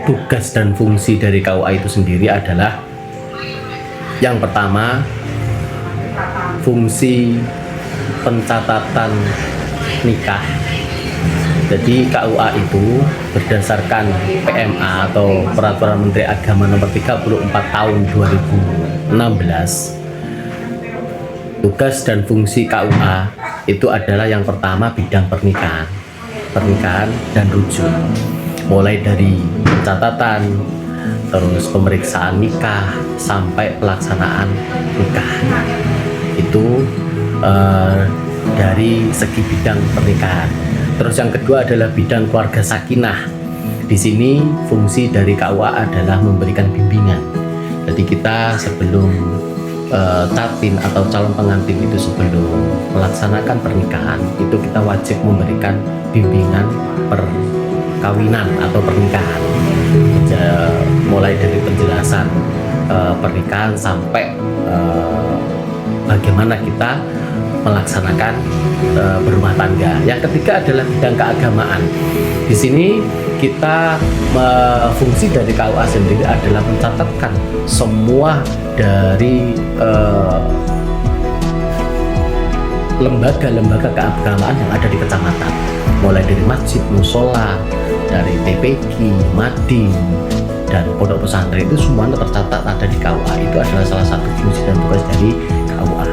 Tugas dan fungsi dari KUA itu sendiri adalah yang pertama, fungsi pencatatan nikah. Jadi KUA itu berdasarkan PMA atau Peraturan Menteri Agama Nomor 34 Tahun 2016. Tugas dan fungsi KUA itu adalah yang pertama bidang pernikahan dan rujuk. Mulai dari pencatatan, terus pemeriksaan nikah sampai pelaksanaan nikah. Itu dari segi bidang pernikahan. Terus yang kedua adalah bidang keluarga sakinah. Di sini fungsi dari KUA adalah memberikan bimbingan. Jadi kita sebelum tatin atau calon pengantin itu sebelum melaksanakan pernikahan itu kita wajib memberikan bimbingan perkawinan atau pernikahan. Mulai dari penjelasan pernikahan sampai bagaimana kita melaksanakan berumah tangga. Yang ketiga adalah bidang keagamaan. Di sini kita fungsi dari KUA sendiri adalah mencatatkan semua dari lembaga-lembaga keagamaan yang ada di kecamatan, mulai dari masjid, musola, dari TPQ, Mading, dan pondok pesantren, itu semuanya tercatat ada di KUA. Itu adalah salah satu fungsi dan tugas dari KUA.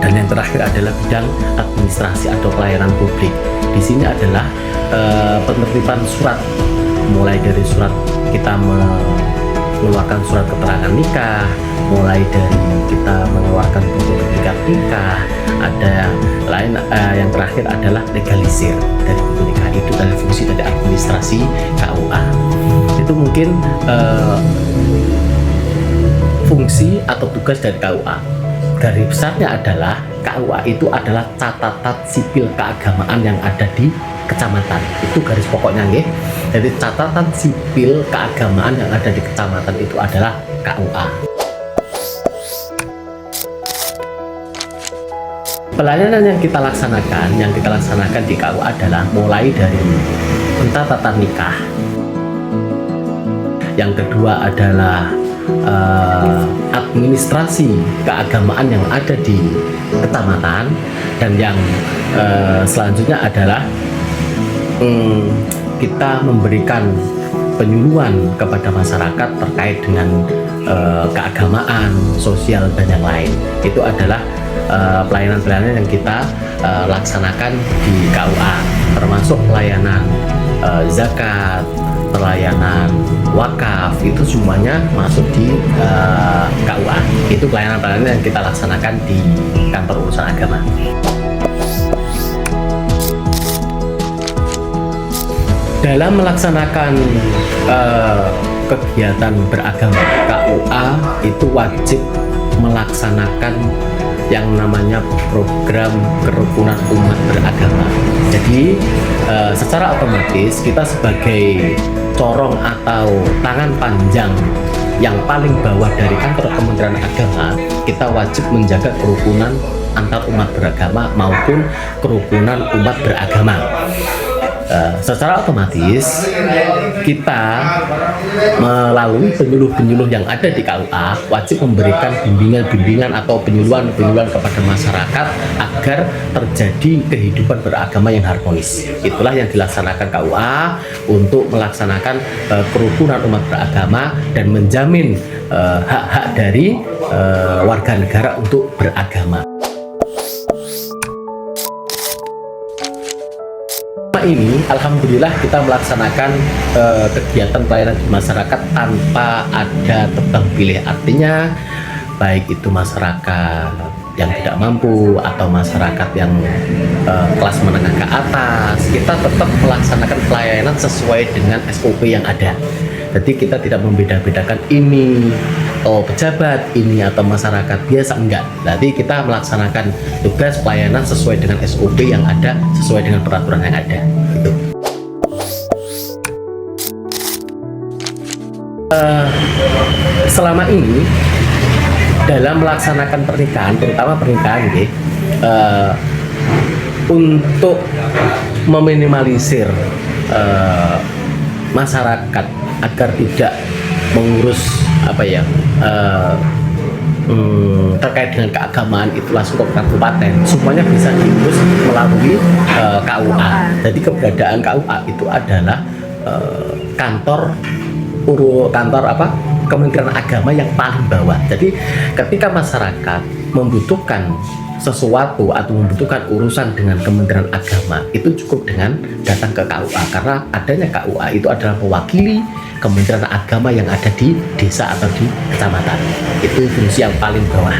Dan yang terakhir adalah bidang administrasi atau pelayanan publik. Di sini adalah penertiban surat, mulai dari surat kita mengeluarkan surat keterangan nikah, mulai dari kita mengeluarkan buku sertifikat nikah, ada lain yang terakhir adalah legalisir dari buku nikah. Itu dari fungsi dari administrasi KUA. Itu mungkin fungsi atau tugas dari KUA. Garis besarnya adalah KUA itu adalah catatan sipil keagamaan yang ada di kecamatan. Itu garis pokoknya nggih. Jadi catatan sipil keagamaan yang ada di kecamatan itu adalah KUA. Pelayanan yang kita laksanakan di KUA adalah mulai dari pencatatan nikah. Yang kedua adalah administrasi keagamaan yang ada di kecamatan, dan yang selanjutnya adalah kita memberikan penyuluhan kepada masyarakat terkait dengan keagamaan, sosial, dan yang lain. Itu adalah pelayanan-pelayanan yang kita laksanakan di KUA, termasuk pelayanan zakat, pelayanan wakaf, itu semuanya masuk di KUA. Itu pelayanan-pelayanan yang kita laksanakan di kantor urusan agama. Dalam melaksanakan kegiatan beragama KUA itu wajib melaksanakan yang namanya program kerukunan umat beragama. Jadi secara otomatis kita sebagai corong atau tangan panjang yang paling bawah dari kantor Kementerian Agama, kita wajib menjaga kerukunan antar umat beragama maupun kerukunan umat beragama. Secara otomatis kita melalui penyuluh-penyuluh yang ada di KUA wajib memberikan bimbingan-bimbingan atau penyuluhan-penyuluhan kepada masyarakat agar terjadi kehidupan beragama yang harmonis. Itulah yang dilaksanakan KUA untuk melaksanakan kerukunan umat beragama dan menjamin hak-hak dari warga negara untuk beragama. Ini alhamdulillah kita melaksanakan kegiatan pelayanan di masyarakat tanpa ada tebang pilih. Artinya baik itu masyarakat yang tidak mampu atau masyarakat yang kelas menengah ke atas, kita tetap melaksanakan pelayanan sesuai dengan SOP yang ada. Jadi kita tidak membeda-bedakan ini pejabat, ini atau masyarakat biasa, enggak. Jadi kita melaksanakan tugas pelayanan sesuai dengan SOP yang ada, sesuai dengan peraturan yang ada. Gitu. Selama ini dalam melaksanakan pernikahan, terutama pernikahan, untuk meminimalisir masyarakat agar tidak mengurus terkait dengan keagamaan itu langsung ke kabupaten, semuanya bisa diurus melalui KUA. Jadi keberadaan KUA itu adalah kantor Kementerian Agama yang paling bawah. Jadi ketika masyarakat membutuhkan sesuatu atau membutuhkan urusan dengan Kementerian Agama, itu cukup dengan datang ke KUA, karena adanya KUA itu adalah mewakili Kementerian Agama yang ada di desa atau di kecamatan. Itu fungsi yang paling bawah.